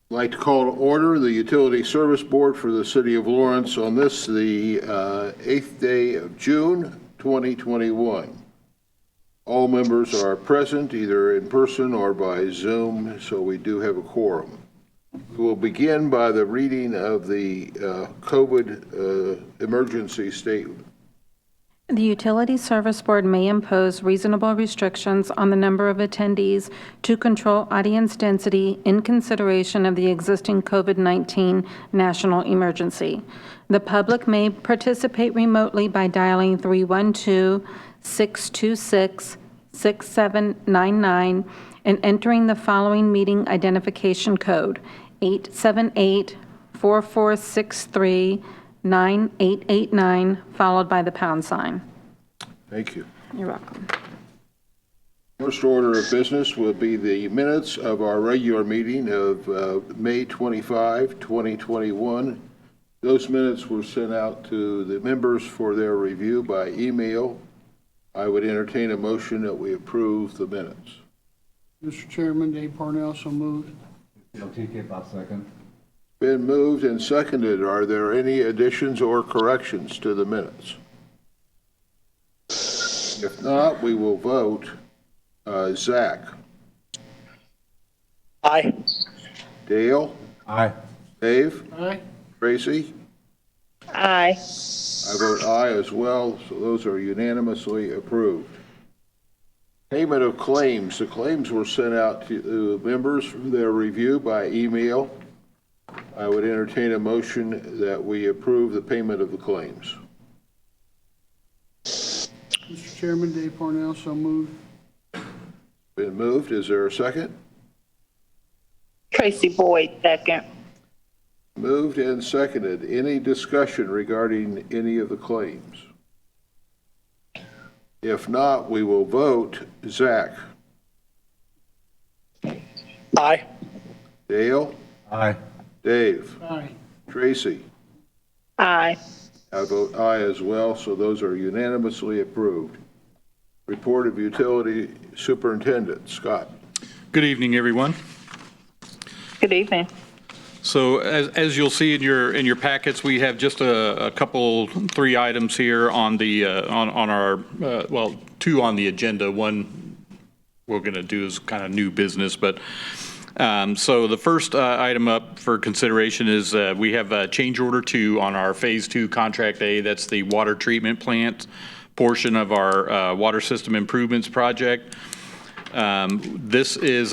I'd like to call to order the Utility Service Board for the City of Lawrence on this, the 8th day of June, 2021. All members are present, either in person or by Zoom, so we do have a quorum. We will begin by the reading of the COVID emergency statement. The Utility Service Board may impose reasonable restrictions on the number of attendees to control audience density in consideration of the existing COVID-19 national emergency. The public may participate remotely by dialing 312-626-6799 and entering the following meeting identification code, 878-4463. 9889, followed by the pound sign. Thank you. You're welcome. First order of business will be the minutes of our regular meeting of May 25, 2021. Those minutes were sent out to the members for their review by email. I would entertain a motion that we approve the minutes. Mr. Chairman, Dave Parnell, so moved. TK, I'll second. Been moved and seconded. Are there any additions or corrections to the minutes? If not, we will vote. Zach? Aye. Dale? Aye. Dave? Aye. Tracy? Aye. I vote aye as well, so those are unanimously approved. Payment of claims. The claims were sent out to members for their review by email. I would entertain a motion that we approve the payment of the claims. Mr. Chairman, Dave Parnell, so moved. Been moved. Is there a second? Tracy Boyd, second. Moved and seconded. Any discussion regarding any of the claims? If not, we will vote. Zach? Aye. Dale? Aye. Dave? Aye. Tracy? Aye. I vote aye as well, so those are unanimously approved. Report of Utility Superintendent. Scott? Good evening, everyone. Good evening. So as you'll see in your packets, we have just a couple, 3 items here on the on our well, 2 on the agenda. One we're going to do is kind of new business, but so the first item up for consideration is we have change order 2 on our phase 2 contract A. That's the water treatment plant portion of our water system improvements project. This is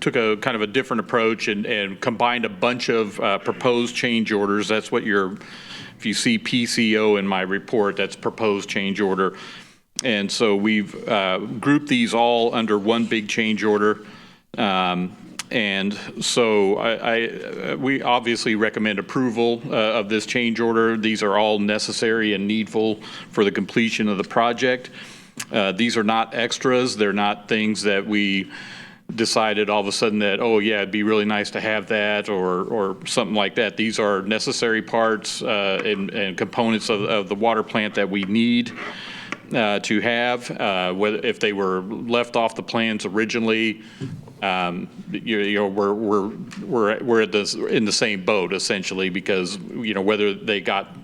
took a kind of a different approach and combined a bunch of proposed change orders. That's what if you see PCO in my report, that's proposed change order. And so we've grouped these all under one big change order. And so we obviously recommend approval of this change order. These are all necessary and needful for the completion of the project. These are not extras. They're not things that we decided all of a sudden that, oh yeah, it'd be really nice to have that or something like that. These are necessary parts and components of the water plant that we need to have. Whether if they were left off the plans originally, we're in the same boat essentially, because whether they got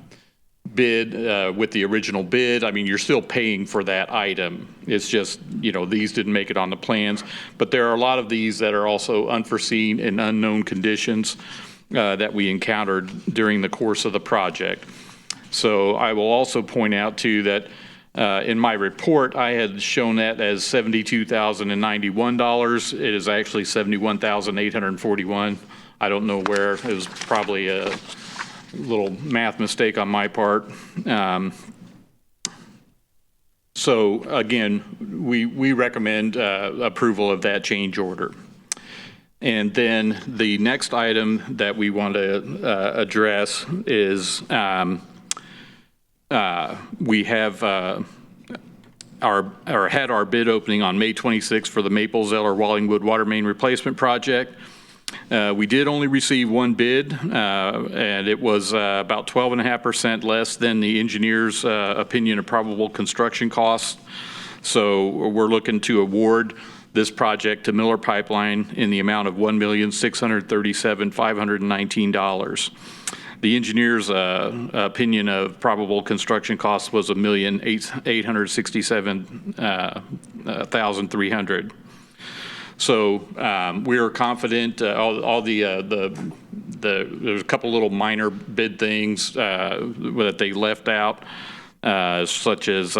bid with the original bid, I mean, you're still paying for that item. It's just, these didn't make it on the plans, but there are a lot of these that are also unforeseen and unknown conditions that we encountered during the course of the project. So I will also point out too that in my report, I had shown that as $72,091. It is actually $71,841. I don't know where. It was probably a little math mistake on my part. So again, we recommend approval of that change order. And then the next item that we want to address is we have had our bid opening on May 26th for the Maple Zeller Wallingwood water main replacement project. We did only receive one bid, and it was about 12.5% less than the engineer's opinion of probable construction costs. So we're looking to award this project to Miller Pipeline in the amount of $1,637,519. The engineer's opinion of probable construction costs was $1,867,300. So we are confident. There's a couple little minor bid things that they left out, such as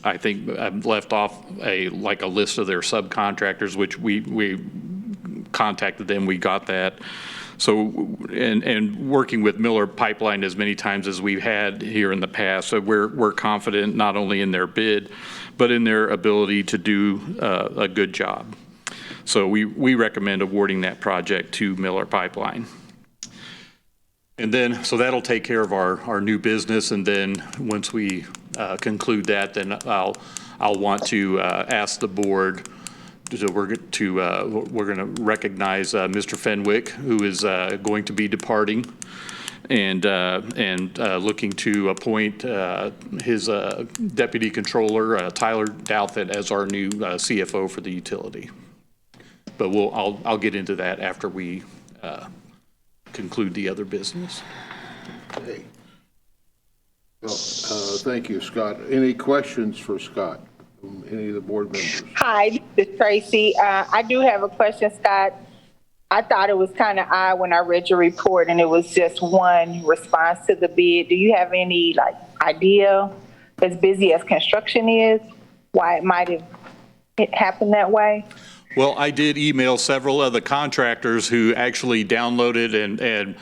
I think I've left off a list of their subcontractors, which we contacted them. We got that. So, and working with Miller Pipeline as many times as we've had here in the past, so we're confident not only in their bid, but in their ability to do a good job. So we recommend awarding that project to Miller Pipeline. And then, so that'll take care of our new business, and then once we conclude that, then I'll want to ask the board. So we're going to recognize Mr. Fenwick, who is going to be departing, and looking to appoint his deputy controller, Tyler Douthit, as our new CFO for the utility. But I'll get into that after we conclude the other business. Okay. Well, thank you, Scott. Any questions for Scott from any of the board members? Hi, this is Tracy. I do have a question, Scott. I thought it was kind of odd when I read your report and it was just one response to the bid. Do you have any idea, as busy as construction is, why it might have happened that way? Well, I did email several of the contractors who actually downloaded and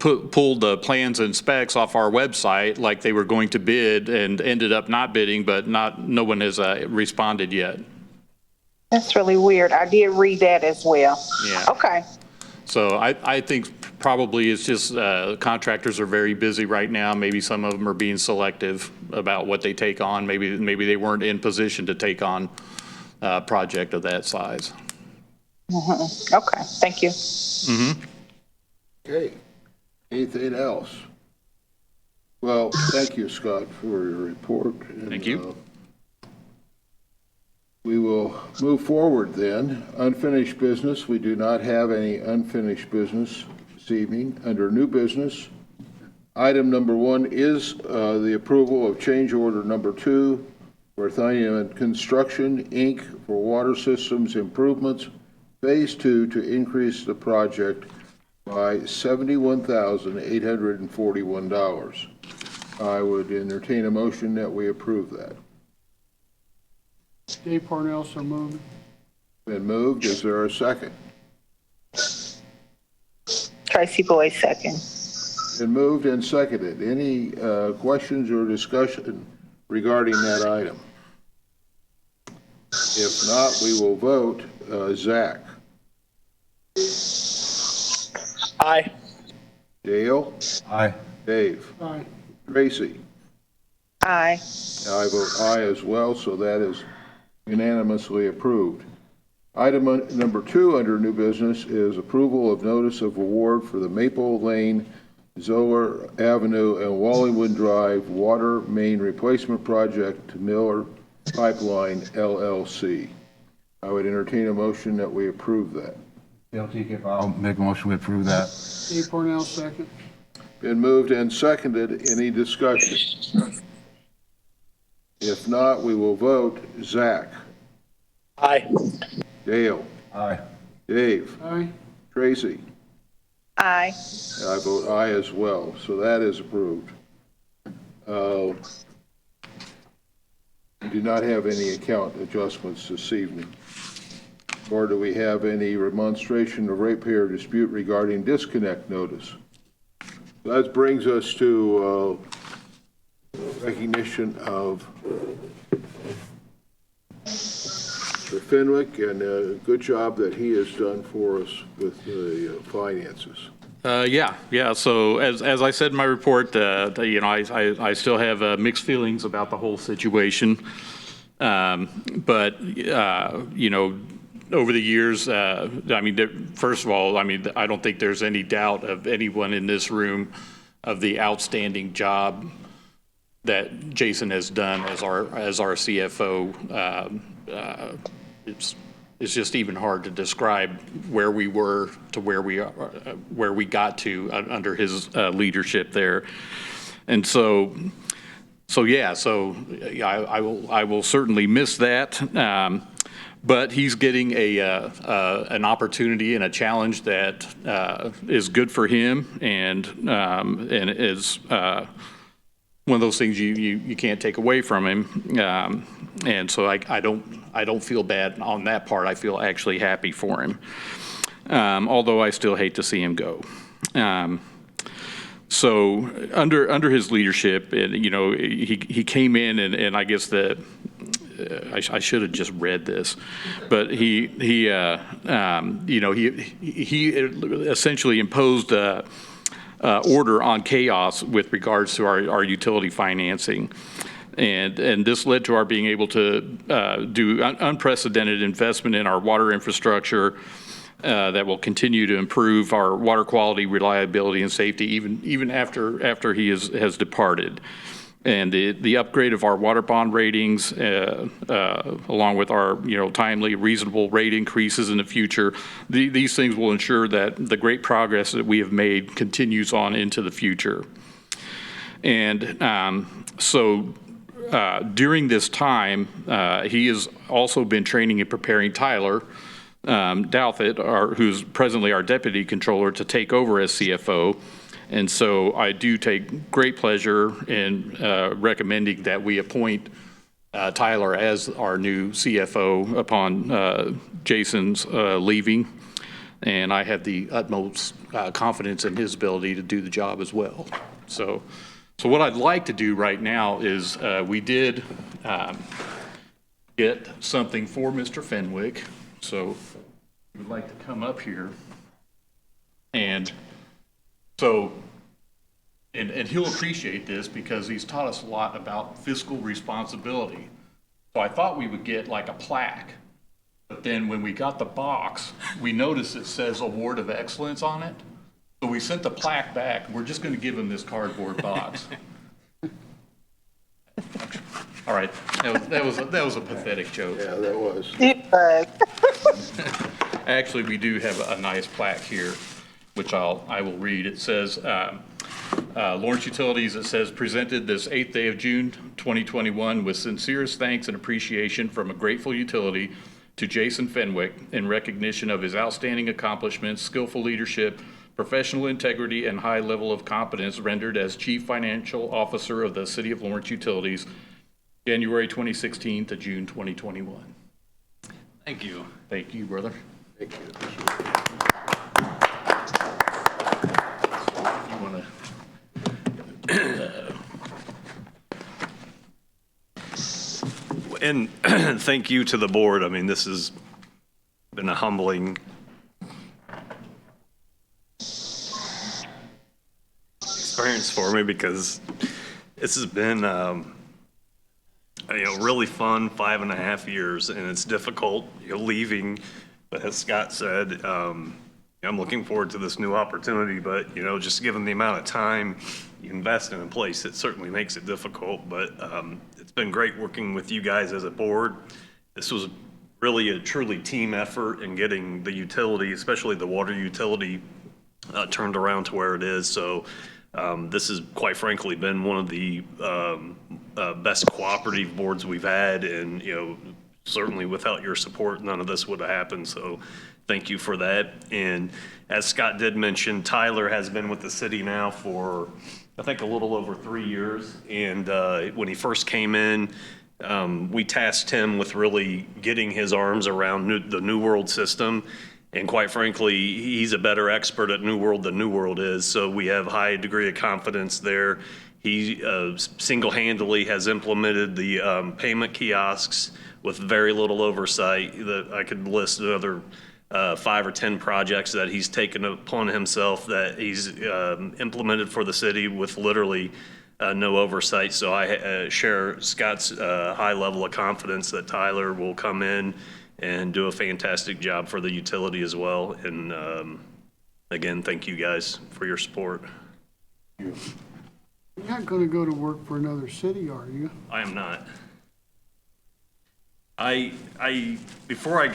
pulled the plans and specs off our website like they were going to bid and ended up not bidding, but no one has responded yet. That's really weird. I did read that as well. Yeah. Okay. So I think probably it's just contractors are very busy right now. Maybe some of them are being selective about what they take on. Maybe they weren't in position to take on a project of that size. Mm-hmm. Okay. Thank you. Mm-hmm. Okay. Anything else? Well, thank you, Scott, for your report. And, Thank you. We will move forward then. Unfinished business. We do not have any unfinished business this evening. Under new business, item number 1 is the approval of change order number 2 for Worthington Construction, Inc. for water systems improvements, phase 2, to increase the project by $71,841. I would entertain a motion that we approve that. Dave Parnell, so moved. Been moved. Is there a second? Tracy Boyd, second. Been moved and seconded. Any questions or discussion regarding that item? If not, we will vote. Zach? Aye. Dale? Aye. Dave? Aye. Tracy? Aye. I vote aye as well, so that is unanimously approved. Item number 2 under new business is approval of notice of award for the Maple Lane, Zoller Avenue, and Wallingwood Drive water main replacement project to Miller Pipeline LLC. I would entertain a motion that we approve that. I'll make a motion to approve that. Dave Parnell, second. Been moved and seconded. Any discussion? If not, we will vote. Zach? Aye. Dale? Aye. Dave? Aye. Tracy? Aye. I vote aye as well, so that is approved. We do not have any account adjustments this evening, nor do we have any remonstration of ratepayer dispute regarding disconnect notice. That brings us to recognition of Mr. Fenwick and a good job that he has done for us with the finances. Yeah. So as I said in my report, I still have mixed feelings about the whole situation. But over the years, first of all, I don't think there's any doubt of anyone in this room of the outstanding job that Jason has done as our CFO. it's just even hard to describe where we were to where we are, where we got to under his leadership there. And so yeah, I will certainly miss that. But he's getting an opportunity and a challenge that is good for him, and is one of those things you can't take away from him. And so I don't feel bad on that part. I feel actually happy for him, although I still hate to see him go. So under his leadership, and he came in, and I guess that I should have just read this, but he essentially imposed order on chaos with regards to our utility financing. And this led to our being able to do unprecedented investment in our water infrastructure that will continue to improve our water quality, reliability, and safety even after he has departed. And the upgrade of our water bond ratings, along with our timely, reasonable rate increases in the future, these things will ensure that the great progress that we have made continues on into the future. And so during this time, he has also been training and preparing Tyler Douthit, who's presently our deputy controller, to take over as CFO. And so I do take great pleasure in recommending that we appoint Tyler as our new CFO upon Jason's leaving. And I have the utmost confidence in his ability to do the job as well. So what I'd like to do right now is we did get something for Mr. Fenwick. So he would like to come up here. And so, and he'll appreciate this because he's taught us a lot about fiscal responsibility. So I thought we would get like a plaque, but then when we got the box, we noticed it says Award of Excellence on it. So we sent the plaque back. We're just going to give him this cardboard box. All right, that was a pathetic joke. Yeah, that was. It was. Actually, we do have a nice plaque here, which I will read. It says, Lawrence Utilities, it says, presented this 8th day of June 2021 with sincerest thanks and appreciation from a grateful utility to Jason Fenwick in recognition of his outstanding accomplishments, skillful leadership, professional integrity, and high level of competence rendered as Chief Financial Officer of the City of Lawrence Utilities, January 2016 to June 2021. Thank you. Thank you, brother. Thank you. If you want to. And thank you to the board. I mean, this has been a humbling experience for me because this has been, really fun 5.5 years, and it's difficult, leaving. But as Scott said, I'm looking forward to this new opportunity. But just given the amount of time you invest in a place, it certainly makes it difficult. But it's been great working with you guys as a board. This was really a truly team effort in getting the utility, especially the water utility, turned around to where it is. So this has, quite frankly, been one of the best cooperative boards we've had, and certainly without your support, none of this would have happened. So thank you for that. And as Scott did mention, Tyler has been with the city now for, I think, a little over 3 years. And when he first came in, we tasked him with really getting his arms around the New World system. And quite frankly, he's a better expert at New World than New World is. So we have a high degree of confidence there. He single-handedly has implemented the payment kiosks with very little oversight. That I could list another 5 or 10 projects that he's taken upon himself that he's implemented for the city with literally no oversight. So I share Scott's high level of confidence that Tyler will come in and do a fantastic job for the utility as well. And again, thank you guys for your support. You're not going to go to work for another city, are you? I am not. Before I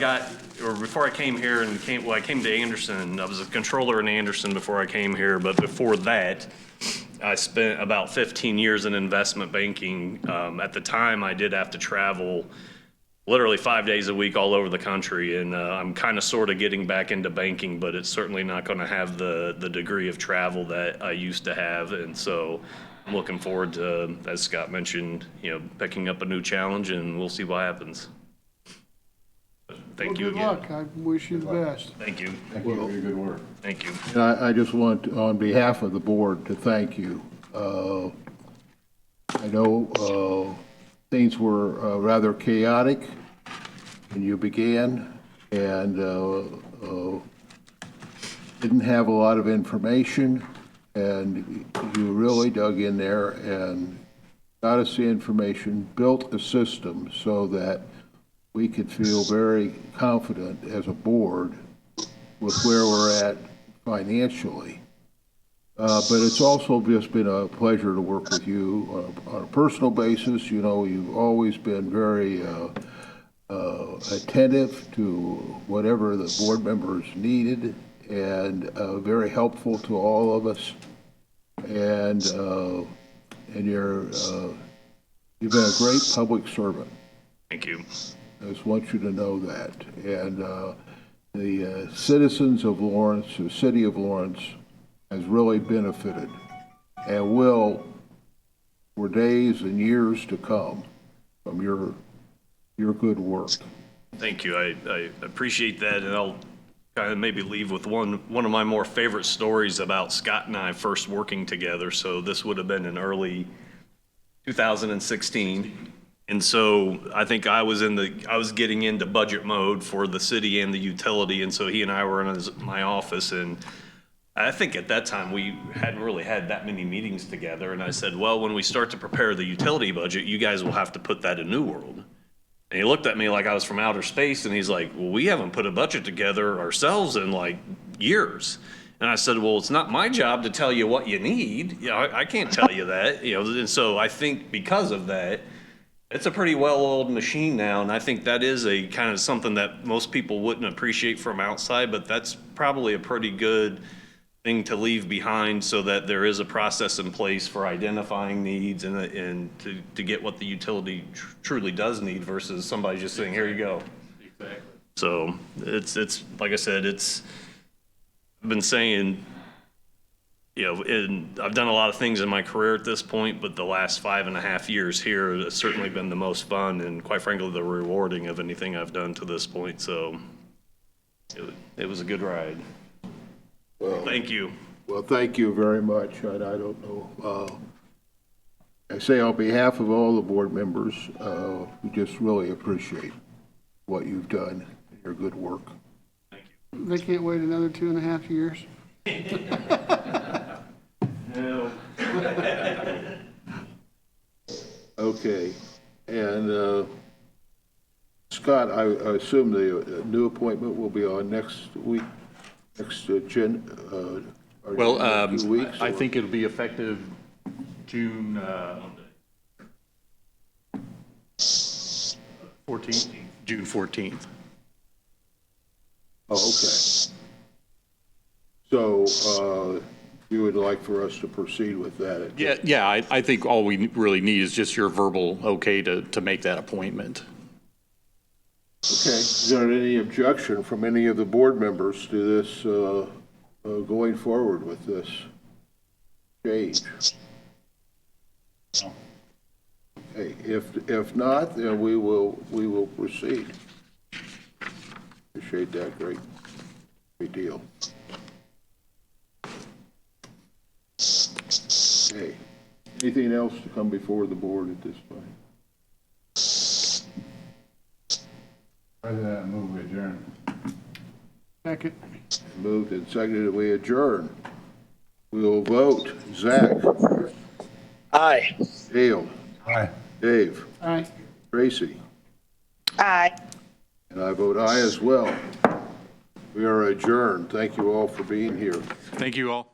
came here and I came to Anderson, I was a controller in Anderson before I came here, but before that, I spent about 15 years in investment banking. At the time, I did have to travel literally 5 days a week all over the country, and I'm kind of sort of getting back into banking, but it's certainly not going to have the degree of travel that I used to have, and so I'm looking forward to, as Scott mentioned, picking up a new challenge, and we'll see what happens. But thank you Good again. luck. I wish you the best. Thank you. Thank you for your good work. Thank you. And I just want, on behalf of the board, to thank you. I know things were rather chaotic when you began, and didn't have a lot of information, and you really dug in there and got us the information, built a system so that we could feel very confident as a board with where we're at financially. But it's also just been a pleasure to work with you on a personal basis. You know, you've always been very attentive to whatever the board members needed, and very helpful to all of us. And you've been a great public servant. Thank you. I just want you to know that. And the citizens of Lawrence, the city of Lawrence, has really benefited and will for days and years to come from your good work. Thank you. I appreciate that, and I'll kind of maybe leave with one of my more favorite stories about Scott and I first working together. So this would have been in early 2016. And so I think I was getting into budget mode for the city and the utility, and so he and I were in my office, and I think at that time we hadn't really had that many meetings together, and I said, well, when we start to prepare the utility budget, you guys will have to put that in New World. And he looked at me like I was from outer space, and he's like, well, we haven't put a budget together ourselves in like years. And I said, well, it's not my job to tell you what you need. I can't tell you that. And so I think because of that, it's a pretty well-oiled machine now, and I think that is a kind of something that most people wouldn't appreciate from outside, but that's probably a pretty good thing to leave behind so that there is a process in place for identifying needs and to get what the utility truly does need versus somebody just saying, here you go. Exactly. So it's like I said, I've been saying, and I've done a lot of things in my career at this point, but the last 5.5 years here has certainly been the most fun and quite frankly, the rewarding of anything I've done to this point. So it was a good ride. Well, Thank you. Well, thank you very much. And I don't know, I say on behalf of all the board members, we just really appreciate what you've done, your good work. They can't wait another 2.5 years. No. Okay, and Scott, I assume the new appointment will be on next week, next agenda? Well, 2 weeks? I or- think it'll be effective June 14th. June 14th. Oh, okay. So you would like for us to proceed with that? Yeah, I think all we really need is just your verbal okay to make that appointment. Okay. Is there any objection from any of the board members to this, going forward with this change? Okay, if not, then we will proceed. Appreciate that, great deal. Okay, anything else to come before the board at this point? President, I move we adjourn. Second. Moved and seconded, we adjourn. We will vote. Zach? Aye. Dale? Aye. Dave? Aye. Tracy? Aye. And I vote aye as well. We are adjourned. Thank you all for being here. Thank you all.